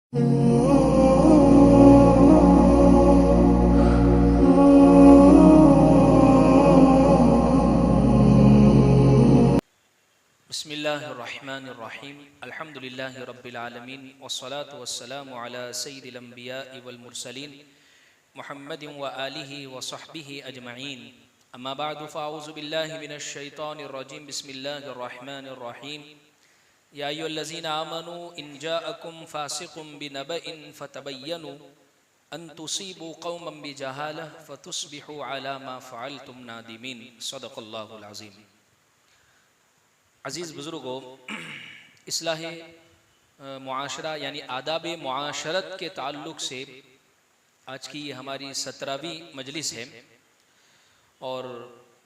बिस्मिल्लाहिर्रहमानिर्रहीम अल्हम्दुलिल्लाहि रब्बिल आलमीन वस्सलातु वस्सलामु अला सय्यिदिल अंबियाइ वल मुरसलीन मुहम्मदिन व आलिहि व सहबिहि अजमईन अम्मा बअदु फ़अऊज़ु बिल्लाहि मिनश शैतानिर रजीम बिस्मिल्लाहिर्रहमानिर्रहीम या अय्युहल्लज़ीना आमनू इन जाअकुम फ़ासिक़ुम बिनबइन फ़तबय्यनु अन तुसीबू क़ौमन बिजहालह फ़तुस्बिहू अला मा फ़अलतुम नादिमीन सदक़ल्लाहुल अज़ीम। अज़ीज़ बुज़ुर्गों, इस्लाह मुआशरा यानी आदाब मुआशरत के ताल्लुक़ से आज की ये हमारी 17वीं मजलिस है और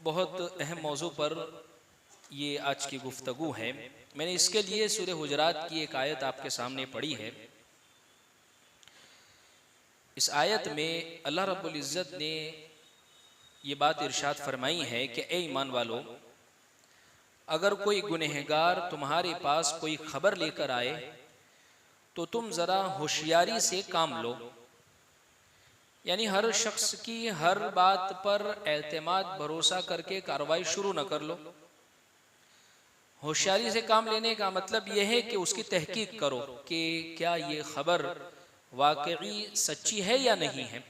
बहुत अहम मौजू पर ये आज की गुफ्तगू है। मैंने इसके लिए सूरह हुजरात की एक आयत आपके सामने पढ़ी है। इस आयत में अल्लाह रब्बुल इज़्ज़त ने ये बात इरशाद फरमाई है कि ए ईमान वालों, अगर कोई गुनहगार तुम्हारे पास कोई खबर लेकर आए तो तुम ज़रा होशियारी से काम लो। यानी हर शख्स की हर बात पर एतमाद भरोसा करके कार्रवाई शुरू न कर लो। होशियारी से काम लेने का मतलब यह है कि उसकी तहकीक करो कि क्या ये खबर वाकई सच्ची है या नहीं है।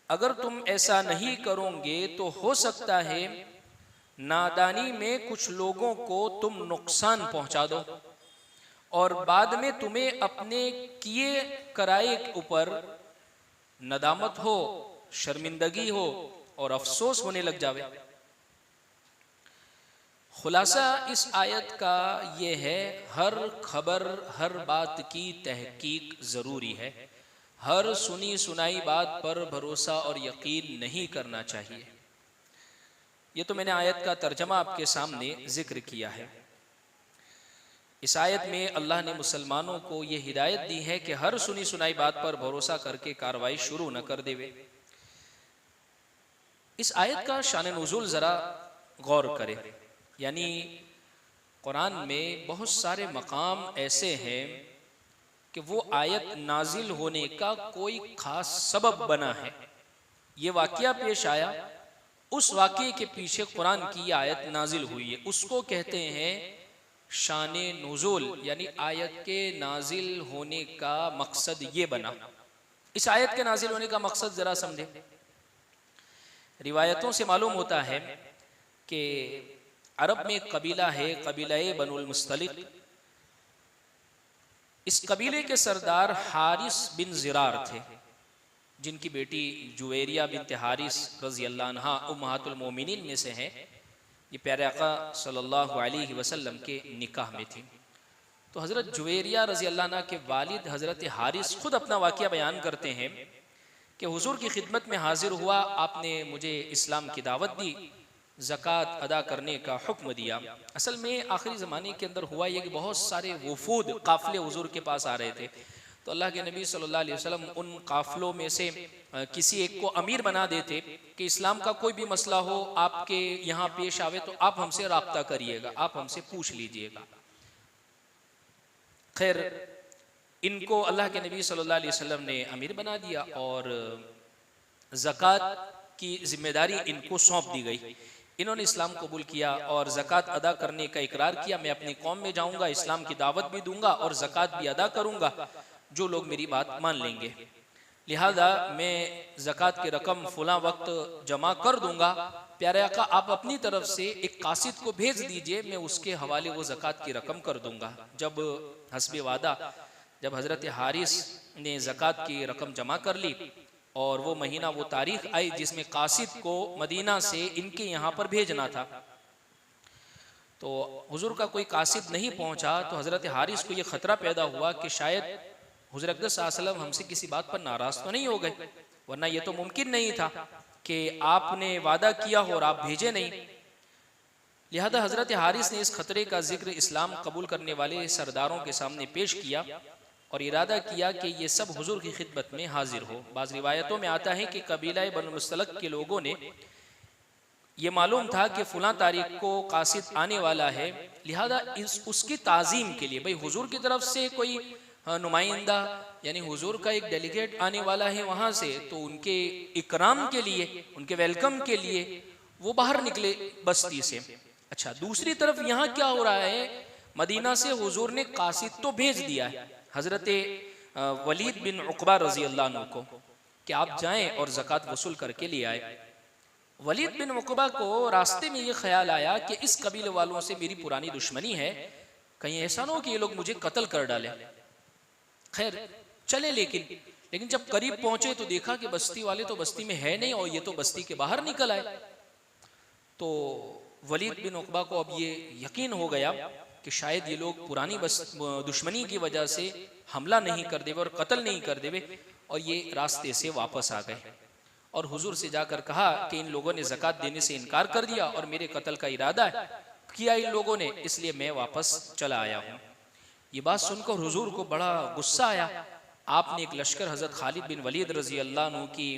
अगर तुम ऐसा नहीं करोगे तो हो सकता है नादानी में कुछ लोगों को तुम नुकसान पहुंचा दो और बाद में तुम्हें अपने किए कराए के ऊपर नदामत हो, शर्मिंदगी हो और अफसोस होने लग जावे। खुलासा इस आयत का ये है, हर खबर हर बात की तहकीक ज़रूरी है। हर सुनी सुनाई बात पर भरोसा और यकीन नहीं करना चाहिए। ये तो मैंने आयत का तर्जमा आपके सामने जिक्र किया है। इस आयत में अल्लाह ने मुसलमानों को ये हिदायत दी है कि हर सुनी सुनाई बात पर भरोसा करके कार्रवाई शुरू न कर देवे। इस आयत का शान नुज़ूल ज़रा गौर करें। यानी कुरान में बहुत सारे मकाम ऐसे हैं कि वो आयत नाजिल होने का कोई खास सबब बना है। ये वाक़या पेश आया, उस वाक़ये के पीछे कुरान की आयत नाजिल हुई है, उसको कहते हैं शाने नुज़ूल। यानी आयत के नाजिल होने का मकसद ये बना। इस आयत के नाजिल होने का मकसद ज़रा समझे। रिवायतों से मालूम होता है कि अरब में एक कबीला है, कबीला बनुल मुस्तलिक। इस कबीले के सरदार हारिस बिन ज़िरार थे, जिनकी बेटी जुवेरिया बिनत हारिस रज़ी अल्लाह अन्हा उम्महातुल मोमिनीन में से हैं। ये प्यारे आका सल्लल्लाहु अलैहि वसल्लम के निकाह में थी। तो हज़रत जुवेरिया रज़ी अल्लाह अन्हा के वालिद हज़रत हारिस खुद अपना वाक़या बयान करते हैं कि हुज़ूर की खिदमत में हाजिर हुआ, आपने मुझे इस्लाम की दावत दी, ज़कात अदा करने का हुक्म दिया। असल में आखिरी ज़माने के अंदर हुआ ये कि बहुत सारे वफूद काफ़िले हुज़ूर के पास आ रहे थे। तो अल्लाह के नबी सल्लल्लाहु अलैहि वसल्लम उन काफ़िलों में से किसी एक को अमीर बना देते कि इस्लाम का कोई भी मसला हो आपके यहाँ पेश आवे तो आप हमसे राब्ता करिएगा, आप हमसे पूछ लीजिएगा। खैर, इनको अल्लाह के नबी सल्लल्लाहु अलैहि वसल्लम ने अमीर बना दिया और ज़कात की जिम्मेदारी इनको सौंप दी गई। इन्होंने इस्लाम कबूल किया और ज़कात अदा करने का इकरार किया। मैं अपनी कौम में जाऊँगा, इस्लाम की दावत भी दूँगा और ज़कात भी अदा करूँगा जो लोग मेरी बात मान लेंगे। लिहाजा मैं ज़कात की रकम फ़ुला वक्त जमा कर दूँगा। प्यारे आका, आप अपनी तरफ से एक कासिद को भेज दीजिए, मैं उसके हवाले वो ज़कात की रकम कर दूँगा। जब हस्बे वादा जब हज़रत हारिस ने ज़कात की रकम जमा कर ली और वो महीना वो तारीख आई जिसमें कासिद को मदीना से इनके यहाँ पर भेजना था, तो हुजूर का कोई कासिद नहीं पहुँचा। तो हज़रत हारिस को ये ख़तरा पैदा हुआ कि शायद हुजूर अक़दस सल्लल्लाहु अलैहि वसल्लम हमसे किसी बात पर नाराज़ तो नहीं हो गए, वरना ये तो मुमकिन नहीं था कि आपने वादा किया हो और आप भेजे नहीं। लिहाजा हज़रत हारिस ने इस ख़तरे का जिक्र इस्लाम कबूल करने वाले सरदारों के सामने पेश किया और इरादा किया कि ये सब हुजूर की खिदमत में हाजिर हो। बाज़ रिवायतों में आता है कि कबीला बनु मुस्तलिक के लोगों ने ये मालूम था कि फ़ुला तारीख को कासिद आने वाला है, लिहाजा उसकी ताज़ीम के लिए, भाई हुजूर की तरफ से कोई नुमाइंदा यानी हुजूर का एक डेलीगेट आने वाला है वहाँ से, तो उनके इकराम के लिए, उनके वेलकम के लिए वो बाहर निकले बस्ती से। अच्छा, दूसरी तरफ यहाँ क्या हो रहा है, मदीना से हुजूर ने कासिद तो भेज दिया है हजरत वलीद बिन उकबा रजी अल्लाह अन्हु को कि आप जाएं और ज़कात वसूल करके ले आए। वलीद बिन उकबा को रास्ते में ये ख्याल आया कि इस कबीले वालों से मेरी पुरानी दुश्मनी है, कहीं ऐसा ना हो कि ये लोग मुझे कत्ल कर डाले। खैर चले, लेकिन जब करीब पहुंचे तो देखा कि बस्ती वाले तो बस्ती में है नहीं और ये तो बस्ती के बाहर निकल आए। तो वलीद बिन उकबा को अब ये यकीन हो गया कि शायद ये लोग पुरानी दुश्मनी की वजह से हमला नहीं कर देवे और कत्ल नहीं कर देवे, और ये रास्ते से वापस आ गए और हुजूर से जाकर कहा कि इन लोगों ने ज़कात देने से इनकार कर दिया और मेरे कत्ल का इरादा किया इन लोगों ने, इसलिए मैं वापस चला आया हूँ। ये बात सुनकर हुजूर को बड़ा गुस्सा आया। आपने एक लश्कर हजरत खालिद बिन वलीद रजी अल्लाह अन्हु की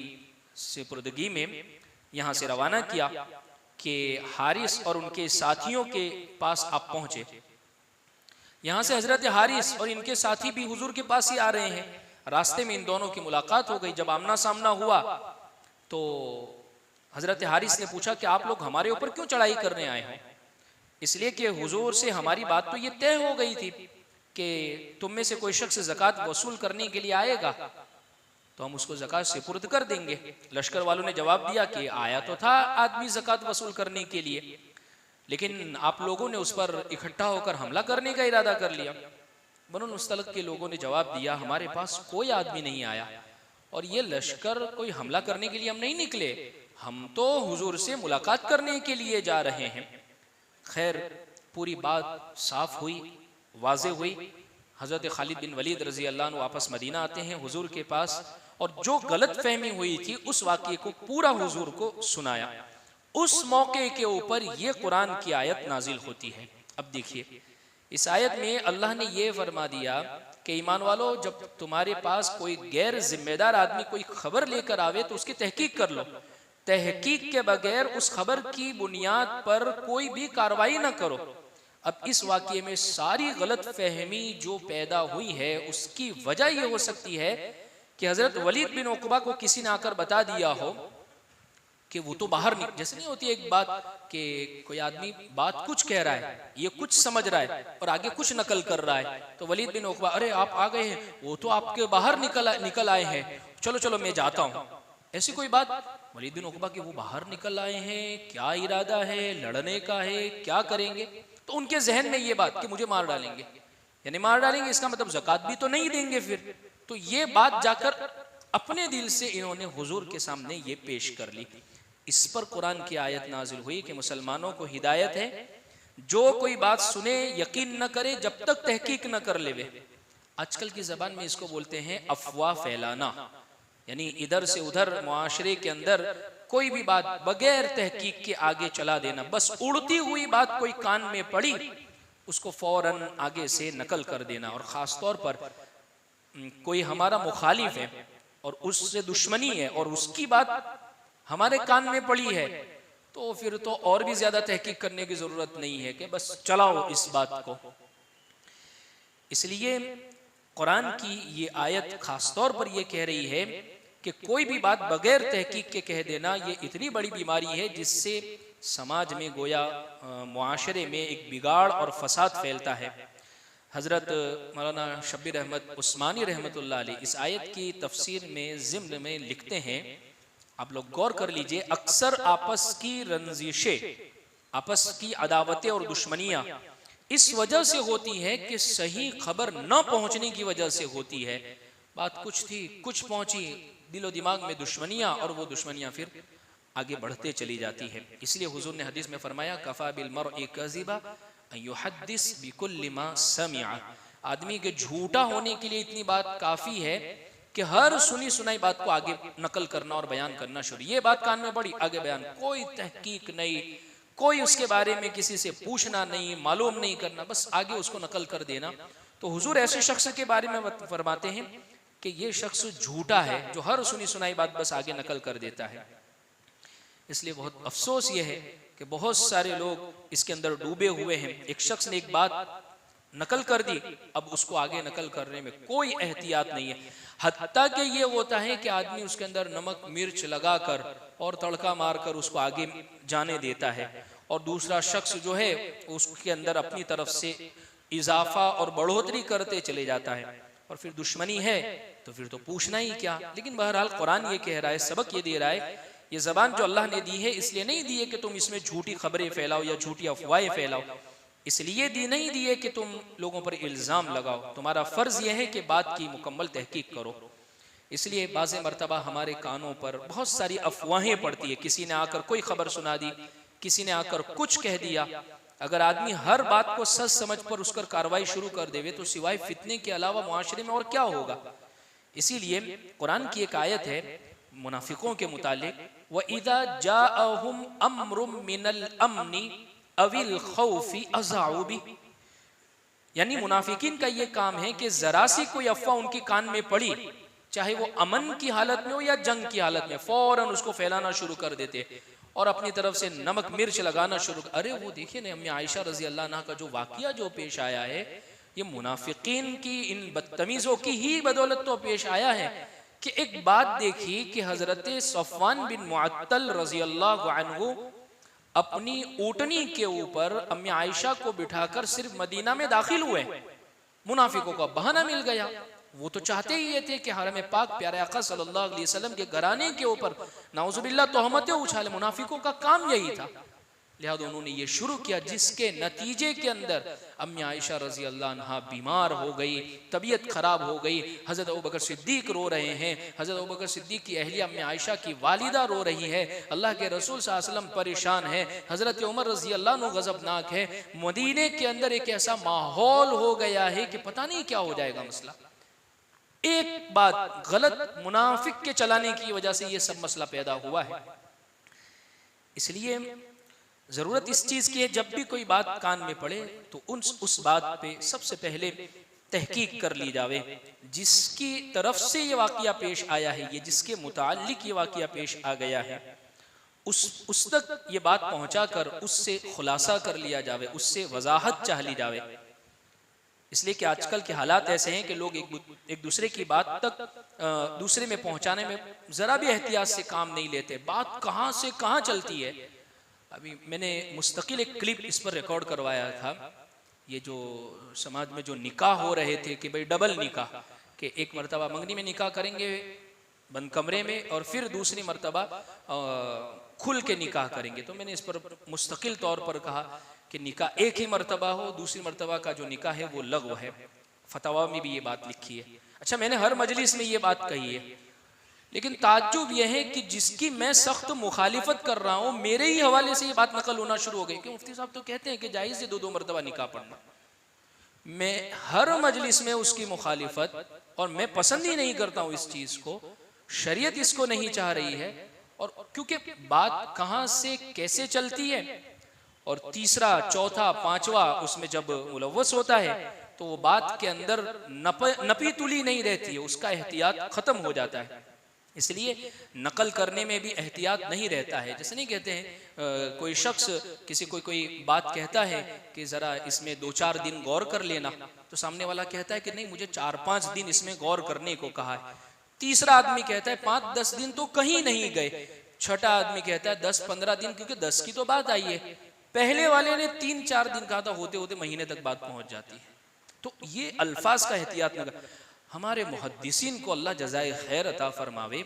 सुपुर्दगी में यहाँ से रवाना किया कि हारिस और उनके साथियों के पास आप पहुंचे। यहाँ से हजरत हारिस और इनके साथी भी हुजूर के पास ही आ रहे हैं। रास्ते में इन दोनों की मुलाकात हो गई। जब आमना सामना हुआ तो हजरत हारिस ने पूछा कि आप लोग हमारे ऊपर क्यों चढ़ाई करने आए हैं? इसलिए कि हुजूर से हमारी बात तो ये तय हो गई थी कि तुम में से कोई शख्स ज़कात वसूल करने के लिए आएगा तो हम उसको ज़कात सुपुर्द कर देंगे। लश्कर वालों ने जवाब दिया कि आया तो था आदमी ज़कात वसूल करने के लिए, लेकिन आप लोगों ने उस पर इकट्ठा होकर हमला करने का इरादा कर लिया। बनु मुस्तलक के लोगों ने जवाब दिया, हमारे पास कोई आदमी नहीं आया और ये लश्कर कोई हमला करने के लिए हम नहीं निकले, हम तो हुजूर से मुलाकात करने के लिए जा रहे हैं। खैर पूरी बात साफ हुई, वाज़े हुई। हज़रत खालिद बिन वलीद रज़ी अल्लाह अन्हु वापस मदीना आते हैं हुजूर के पास और जो गलत फहमी हुई थी उस वाक़ये को पूरा हुजूर को सुनाया। उस मौके के ऊपर ये कुरान की आयत नाजिल होती है। अब देखिए इस आयत में अल्लाह ने ये फरमा दिया कि ईमान वालों, जब तुम्हारे पास कोई गैर जिम्मेदार आदमी कोई खबर लेकर आवे तो उसकी तहकीक कर लो। तहकीक के बगैर उस खबर की बुनियाद पर कोई भी कार्रवाई ना करो। अब इस वाक़ये में सारी गलत फहमी जो पैदा हुई है उसकी वजह यह हो सकती है कि हजरत वलीद बिन उकबा को किसी ने आकर बता दिया हो कि वो तो बाहर नहीं, जैसे नहीं होती एक बात कि कोई आदमी बात कुछ कह रहा है, ये कुछ समझ रहा है और आगे कुछ नकल कर रहा है। तो वलीद बिन उकबा, अरे आप आ गए हैं, वो तो आपके बाहर निकल आए हैं, चलो चलो मैं जाता हूँ। ऐसी कोई बात वलीद बिन उकबा के वो बाहर निकल आए हैं, क्या इरादा है, लड़ने का है, क्या करेंगे? तो उनके जहन में ये बात कि मुझे मार डालेंगे, यानी मार डालेंगे इसका मतलब ज़कात भी तो नहीं देंगे फिर। तो ये बात जाकर अपने दिल से इन्होंने हुजूर के सामने ये पेश कर ली। इस पर कुरान की आयत नाजिल हुई कि मुसलमानों को हिदायत है, जो कोई बात सुने यकीन न करे जब तक तहकीक न कर लेवे। आजकल की जबान में इसको बोलते हैं अफवाह फैलाना, यानी इधर से उधर मुआशरे के अंदर कोई भी बात बगैर तहकीक के आगे चला देना। बस उड़ती हुई बात कोई कान में पड़ी उसको फौरन आगे से नकल कर देना। और ख़ास तौर पर कोई हमारा मुखालिफ है और उससे दुश्मनी है और उसकी बात हमारे कान में पड़ी है तो फिर तो और भी ज्यादा तहकीक करने की जरूरत नहीं है कि बस चलाओ इस बात को। इसलिए कुरान की ये आयत खास तौर पर यह कह रही है कि कोई भी बात बगैर तहकीक के कह देना ये इतनी बड़ी बीमारी है जिससे समाज में गोया मुआशरे में एक बिगाड़ और फसाद फैलता है। हज़रत मौलाना शब्बीर अहमद उस्मानी रहमतुल्लाह अलैह इस आयत की तफसीर में ज़िम्न में लिखते हैं, आप लोग गौर कर लीजिए, अक्सर आपस की रंजिशें, आपस की अदावतें और दुश्मनियाँ इस वजह से होती है कि सही खबर न पहुँचने की वजह से होती है। बात कुछ थी, कुछ पहुँची, दिलो दिमाग में दुश्मनियाँ और वो दुश्मनियाँ फिर आगे बढ़ते चली जाती है। इसलिए हुजूर ने हदीस में फरमाया, कफ़ा बिल मर्इ कज़िबा युहद्दिस बिकुल्लि मा समिअ। आदमी के झूठा होने के लिए इतनी बात काफ़ी है कि हर सुनी सुनाई बात को आगे नकल करना और बयान करना शुरू। ये बात कान में पड़ी, आगे बयान, कोई तहकीक नहीं, कोई उसके बारे में किसी से पूछना नहीं, मालूम नहीं करना, बस आगे उसको नकल कर देना। तो हुजूर ऐसे शख्स के बारे में फरमाते हैं कि ये शख्स झूठा है जो हर सुनी सुनाई बात बस आगे नकल कर देता है। इसलिए बहुत अफसोस ये है कि बहुत सारे लोग इसके अंदर डूबे हुए हैं। एक शख्स ने एक बात नकल कर दी, अब उसको आगे नकल करने में कोई एहतियात नहीं है। हत्ता कि ये होता है कि आदमी उसके अंदर नमक मिर्च लगाकर और तड़का मारकर उसको आगे जाने देता है, और दूसरा शख्स जो है उसके अंदर अपनी तरफ से इजाफा और बढ़ोतरी करते चले जाता है, और फिर दुश्मनी है तो फिर तो पूछना ही क्या। लेकिन बहरहाल कुरान ये कह रहा है, सबक ये दे रहा है, ये जबान जो अल्लाह ने दी है इसलिए नहीं दी है कि तुम इसमें झूठी खबरें फैलाओ या झूठी अफवाहें फैलाओ, इसलिए दी नहीं दी है कि तुम लोगों पर इल्ज़ाम लगाओ। तुम्हारा फ़र्ज़ यह है कि बात की मुकम्मल तहकीक करो। इसलिए बाज़ मरतबा हमारे कानों पर बहुत सारी अफवाहें पड़ती है, किसी ने आकर कोई खबर सुना दी, किसी ने आकर कुछ कह दिया। अगर आदमी हर बात को सच समझ पर उस पर कार्रवाई शुरू कर देवे तो सिवाय फितने के अलावा मुआशरे में और क्या होगा। इसीलिए कुरान की एक आयत है मुनाफिकों के मुतालिक, व इदा जाअहुम अम्रुम मिनल अम्नी अविल खौफी अज़ाउ बि, यानी मुनाफिकीन का ये काम है कि जरा सी कोई अफवाह उनके कान में पड़ी, चाहे वो अमन की हालत में हो या जंग की हालत में, फौरन उसको फैलाना शुरू कर देते और अपनी तरफ से नमक मिर्च लगाना शुरू। अरे वो देखिए ना अम्मी आयशा रजी अल्लाह अन्हा का जो वाकया जो पेश आया है, ये मुनाफिकीन की इन बदतमीजों की ही बदौलत तो पेश आया है कि एक बात देखी कि हजरत सफ़वान बिन मुअत्तल रजी अल्लाह अन्हु अपनी ऊँटनी के ऊपर अम्मी आयशा को बिठाकर सिर्फ मदीना में दाखिल हुए, मुनाफिकों का बहाना मिल गया। वो तो चाहते ही ये थे कि हरम पाक प्यारे आका सल्लल्लाहु अलैहि वसल्लम के घराने के ऊपर नाउजुबिल्लाह तोहमतें उछाले, मुनाफिकों का काम यही था। लिहाजा उन्होंने ये शुरू किया, जिसके नतीजे के अंदर अम्मी आयशा रजी अल्लाह अन्हा बीमार हो गई, तबीयत खराब हो गई। हजरत अबू बकर सिद्दीक रो रहे हैं, हजरत अबू बकर सिद्दीक की अहलिया अम्मी आयशा की वालिदा रो रही है, अल्लाह के रसूल सल्लल्लाहु अलैहि वसल्लम परेशान है, हजरत उमर रजी अल्लाह अन्हु गजबनाक है। मदीने के अंदर एक ऐसा माहौल हो गया है कि पता नहीं क्या हो जाएगा मसला। एक बात गलत मुनाफिक के चलाने की वजह से ये सब मसला पैदा हुआ है। इसलिए जरूरत इस चीज की है, जब भी कोई बात कान में पड़े तो उस बात पे सबसे पहले तहकीक कर ली जावे, जिसकी तरफ से ये वाकया पेश आया है, ये जिसके मुताल्लिक ये वाकया पेश आ गया है, उस तक ये बात पहुंचाकर उससे खुलासा कर लिया जावे, उससे वजाहत चाह ली जावे। इसलिए कि आजकल के हालात ऐसे हैं कि लोग एक दूसरे की बात तक दूसरे में पहुंचाने में जरा भी एहतियात से काम नहीं लेते। बात कहाँ से कहाँ चलती है। अभी मैंने मुस्तकिल एक क्लिप इस पर रिकॉर्ड करवाया था, ये जो समाज में जो निकाह हो रहे थे कि भाई डबल निकाह, कि एक मरतबा मंगनी में निकाह करेंगे बंद कमरे में और फिर दूसरी मरतबा खुल के निकाह करेंगे। तो मैंने इस पर मुस्तकिल तौर पर कहा कि निकाह एक ही मरतबा हो, दूसरी मरतबा का जो निकाह है वो लग़्व है। फतवा में भी ये बात लिखी है। अच्छा, मैंने हर मजलिस में ये बात कही है, लेकिन ताज्जुब यह है कि जिसकी मैं सख्त मुखालिफत कर रहा हूँ मेरे ही हवाले से ये बात नकल होना शुरू हो गई कि मुफ्ती साहब तो कहते हैं कि जायज़ है 2-2 मरतबा निकाह पढ़ना। मैं हर मजलिस में उसकी मुखालिफत, और मैं पसंद ही नहीं करता हूँ इस चीज़ को, शरीयत इसको नहीं चाह रही है। और क्योंकि बात कहाँ से कैसे चलती है, और तीसरा चौथा पांचवा उसमें जब मुलव्वस होता है तो वो बात के अंदर नपी तुली नहीं रहती है, उसका एहतियात खत्म हो जाता है। इसलिए नकल करने में भी एहतियात नहीं रहता है। जैसे नहीं कहते हैं कोई शख्स किसी कोई बात कहता है कि ज़रा इसमें 2-4 दिन गौर कर लेना, तो सामने वाला कहता है कि नहीं मुझे 4-5 दिन इसमें गौर करने को कहा है। तीसरा आदमी कहता है 5-10 दिन तो कहीं नहीं गए। छठा आदमी कहता है 10-15 दिन, क्योंकि 10 की तो बात आई है। पहले वाले ने 3-4 दिन कहा था, होते होते महीने तक बात पहुंच जाती है। तो ये अल्फाज का एहतियात न कर। हमारे मुहद्दिसीन को अल्लाह जज़ाए खैर अता फरमावे।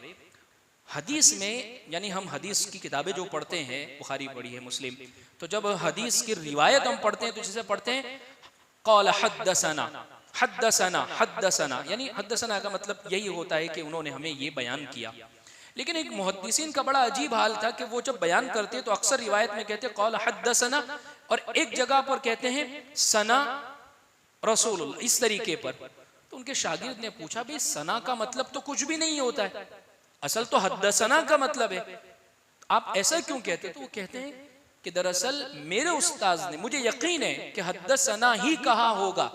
हदीस में, यानी हम हदीस की किताबें जो पढ़ते हैं, बुखारी पढ़ी है, मुस्लिम, तो जब हदीस की रिवायत हम पढ़ते हैं तो जिसे पढ़ते हैं क़ाल हद्दसना हद्दसना हद्दसना, यानी हद्दसना का मतलब यही होता है कि उन्होंने हमें ये बयान किया। लेकिन एक मुहद्दिसीन का बड़ा अजीब हाल था कि वो जब बयान करते तो अक्सर रिवायत में कहते क़ाल हद्दसना, और एक जगह पर कहते हैं सना रसूलुल्लाह, इस तरीके पर। तो उनके शागिर्द ने पूछा, भाई सना का मतलब तो कुछ भी नहीं होता है, असल तो हद्दसना का मतलब है, आप ऐसा क्यों कहते? तो वो कहते हैं कि दरअसल मेरे उस्ताद ने, मुझे यकीन है कि हद्दसना ही कहा होगा,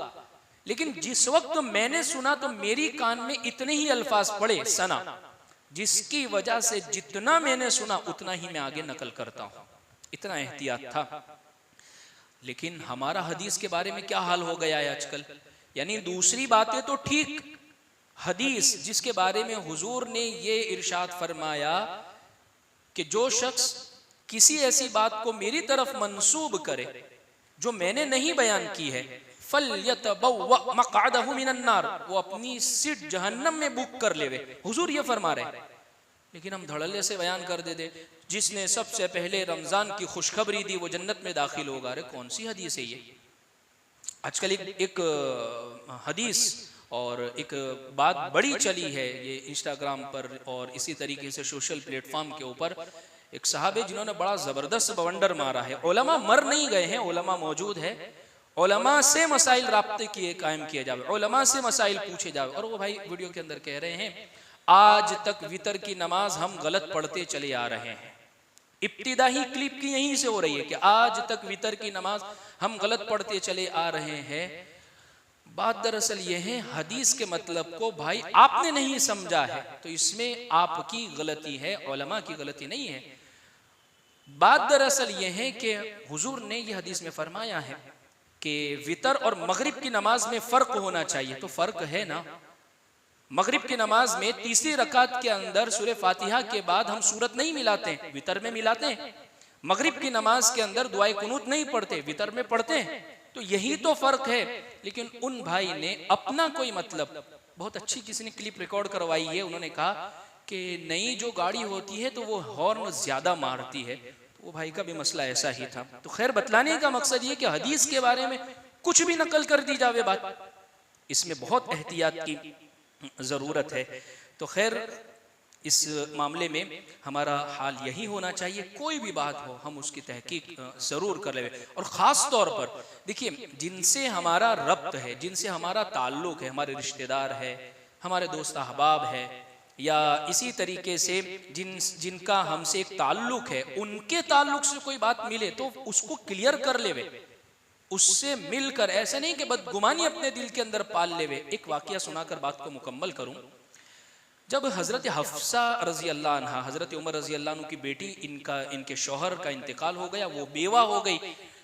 लेकिन जिस वक्त मैंने सुना तो मेरी कान में इतने ही अल्फाज पड़े सना, जिसकी वजह से जितना मैंने सुना उतना ही मैं आगे नकल करता हूं। इतना एहतियात था। लेकिन हमारा हदीस के बारे में क्या हाल हो गया है आजकल। यानी दूसरी बातें तो ठीक, हदीस जिसके बारे में हुजूर ने ये इरशाद फरमाया कि जो शख्स किसी ऐसी बात को मेरी तरफ मंसूब करे जो मैंने नहीं बयान की है, फल्यतबव्वा मक़अदहु मिनन नार, वो अपनी सीट जहन्नम में बुक कर लेवे। हुजूर ये फरमा रहे हैं, लेकिन हम धड़ल्ले से बयान कर देते जिसने सबसे पहले रमजान की खुशखबरी दी वो जन्नत में दाखिल होगा। अरे कौन सी हदीस है ये। आजकल एक हदीस और एक बात बड़ी चली है ये इंस्टाग्राम पर और इसी तरीके से सोशल प्लेटफॉर्म के ऊपर। एक साहब जिन्होंने बड़ा जबरदस्त बवंडर मारा है। उलमा मर नहीं गए हैं, उलमा मौजूद है। उलमा से मसाइल राब्ते किए कायम किए जावे, उलमा से मसाइल पूछे जावे। और वो भाई वीडियो के अंदर कह रहे हैं आज तक वितर की नमाज हम गलत पढ़ते चले आ रहे हैं। इब्तिदाई क्लिप की यहीं से हो रही है कि आज तक वितर की नमाज हम गलत पढ़ते चले आ रहे हैं। बात दरअसल ये है हदीस के मतलब को भाई आपने नहीं समझा है तो इसमें आपकी गलती है, उलमा की गलती नहीं है। बात दरअसल ये है कि हुजूर ने ये हदीस में फरमाया है कि वितर और मगरिब की नमाज में फर्क होना चाहिए, तो फर्क है ना। मगरिब की नमाज में तीसरी रकात के अंदर सूरह फातिहा के बाद हम सूरत नहीं मिलाते हैं, वितर में मिलाते हैं। मगरिब की नमाज के अंदर दुआए कुनूत नहीं पढ़ते, वितर में पढ़ते हैं। तो यही तो फर्क है। लेकिन उन भाई ने अपना कोई मतलब, बहुत अच्छी किसी ने क्लिप रिकॉर्ड करवाई है, उन्होंने कहा कि नई जो गाड़ी होती है तो वो हॉर्न ज्यादा मारती है। तो वो भाई का भी मसला ऐसा ही था। तो खैर बतलाने का मकसद ये कि हदीस के बारे में कुछ भी नकल कर दी जावे बात, इसमें बहुत एहतियात की जरूरत है। तो खैर इस मामले में हमारा हाल यही होना चाहिए, कोई भी बात हो हम उसकी तहकीक जरूर कर ले। और ख़ास तौर पर देखिए जिनसे हमारा रब्त है, जिनसे हमारा ताल्लुक है, हमारे रिश्तेदार है, हमारे दोस्त अहबाब है, या इसी तरीके से जिनका हमसे एक ताल्लुक है, उनके ताल्लुक से कोई बात मिले तो उसको क्लियर कर लेवे, उससे मिलकर। ऐसा नहीं कि बदगुमानी अपने दिल के अंदर पाल लेवे। एक वाकया सुनाकर बात को मुकम्मल करूं। जब हजरत हफ्सा रजी अल्लाह अन्हा, हजरत उमर रजी अल्लाह अन्हु की बेटी, इनके शौहर का इंतकाल हो गया, वो बेवा हो गई,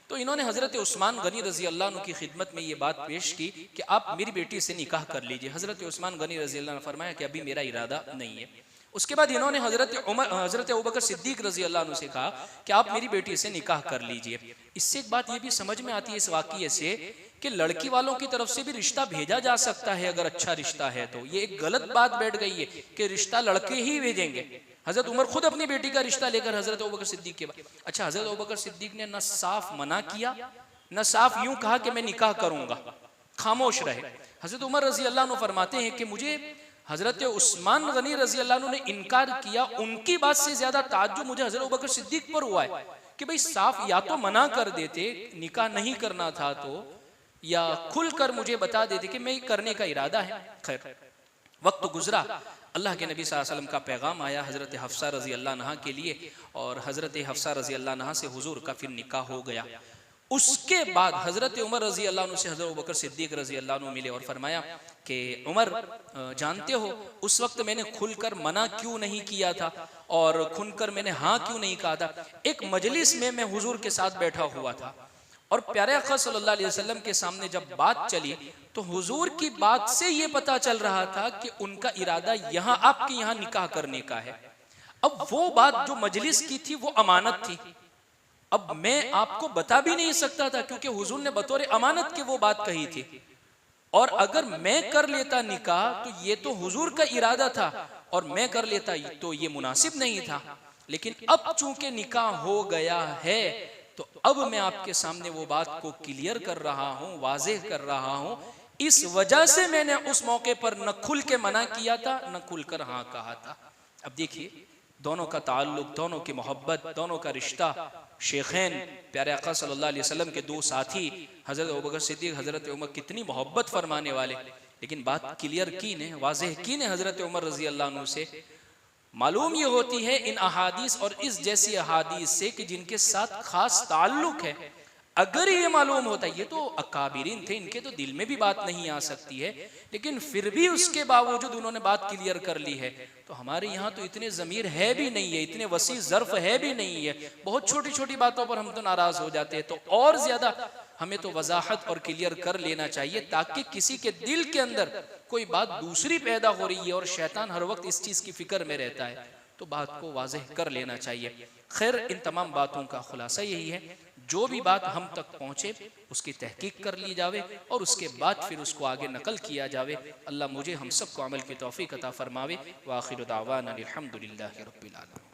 तो इन्होंने हजरत उस्मान गनी रजी अल्लाह अन्हु की खिदमत में ये बात पेश की कि आप मेरी बेटी से निकाह कर लीजिए। हजरत उस्मान गनी रजी अल्लाह ने फरमाया कि अभी मेरा इरादा नहीं है। उसके बाद इन्होंने हजरत अबू बकर सिद्दीक रजी अल्लाह अन्हु से कहा कि आप मेरी बेटी से निकाह कर लीजिए। इससे एक बात ये भी समझ में आती है इस वाक़ये से कि लड़की वालों की तरफ से भी रिश्ता भेजा जा सकता है अगर अच्छा रिश्ता है तो। ये एक गलत बात बैठ गई है कि रिश्ता लड़के ही भेजेंगे। हजरत उमर खुद अपनी बेटी का रिश्ता लेकर हजरत अबू बकर सिद्दीक के बाद, अच्छा हजरत अबू बकर सिद्दीक ने न साफ मना किया न साफ यूं कहा कि मैं निकाह करूंगा, खामोश रहे। हजरत उमर रजी अल्लाह अन्हु फरमाते हैं कि मुझे हजरत उस्मान गनी रजी अल्लाह अन्हु ने इनकार किया, उनकी बात से ज्यादा ताज्जुब मुझे हजरत अबू बकर सिद्दीक पर हुआ है कि भाई साफ या तो मना कर देते, निकाह नहीं करना था तो, या खुलकर मुझे बता देते कि मैं करने का इरादा है। खैर वक्त गुजरा, अल्लाह के नबी सल्लल्लाहु अलैहि वसल्लम का पैगाम आया हजरत हफ्सा रजी अल्लाह अन्हा के लिए, और हजरत हफ्सा रजी अल्लाह अन्हा से हुजूर का फिर निकाह हो गया। उसके बाद हजरत उमर रजी अल्लाह अन्हु से हजरत अबू बकर सिद्दीक रजी अल्लाह अन्हु मिले और फरमाया कि उमर जानते हो उस वक्त मैंने खुलकर मना क्यों नहीं किया था और खुलकर मैंने हाँ क्यों नहीं कहा था। एक मजलिस में मैं हुजूर के साथ बैठा हुआ था और प्यारे आका सल्लल्लाहु अलैहि वसल्लम के सामने जब बात चली तो हुजूर की बात से ये पता चल रहा था कि उनका इरादा यहाँ आपके यहाँ निकाह करने का है। अब वो बात जो मजलिस की थी वो अमानत थी, अब मैं आपको बता भी नहीं सकता था क्योंकि हुजूर ने बतौर अमानत के वो बात कही थी, और अगर मैं कर लेता निकाह तो ये तो हुजूर का इरादा था और मैं कर लेता तो ये मुनासिब नहीं था। लेकिन अब चूंकि निकाह हो गया है तो अब मैं आपके सामने वो बात को क्लियर कर रहा हूं, वाज़ेह कर रहा हूं। इस वजह से मैंने उस मौके पर न खुल के मना किया था न खुलकर हाँ कहा था। अब देखिए दोनों का ताल्लुक, दोनों की मोहब्बत, दोनों का रिश्ता, शेखैन प्यारे आका सल्लल्लाहु अलैहि वसल्लम के दो साथी हजरत अबू बकर सिद्दीक, हजरत उमर, कितनी मोहब्बत फरमाने वाले। लेकिन बात क्लियर की ने, वाज़ेह की ने हजरत उमर रजी अल्लाह अन्हु से। मालूम ये होती है इन अहादीस और इस जैसी अहादीस से कि जिनके साथ खास ताल्लुक है, अगर ये मालूम होता, ये तो अकाबिरीन थे, इनके तो दिल में भी बात नहीं आ सकती है, लेकिन फिर भी उसके बावजूद उन्होंने बात क्लियर कर ली है, तो हमारे यहाँ तो इतने ज़मीर है भी नहीं है, इतने वसी ज़र्फ है भी नहीं है, बहुत छोटी छोटी बातों पर हम तो नाराज़ हो जाते हैं। तो और ज़्यादा हमें तो वजाहत और क्लियर कर लेना चाहिए, ताकि किसी के दिल के अंदर कोई बात दूसरी पैदा हो रही है और शैतान हर वक्त इस चीज़ की फिक्र में रहता है, तो बात को वाज़ेह कर लेना चाहिए। खैर, इन तमाम बातों का खुलासा यही है, जो भी बात हम तक पहुँचे उसकी तहकीक कर ली जावे और उसके बाद फिर उसको आगे नकल किया जावे। अल्लाह मुझे हम सबको अमल की तौफीक अता फरमावे। व आखिर दावाना अल्हम्दुलिल्लाहि रब्बिल आलमीन।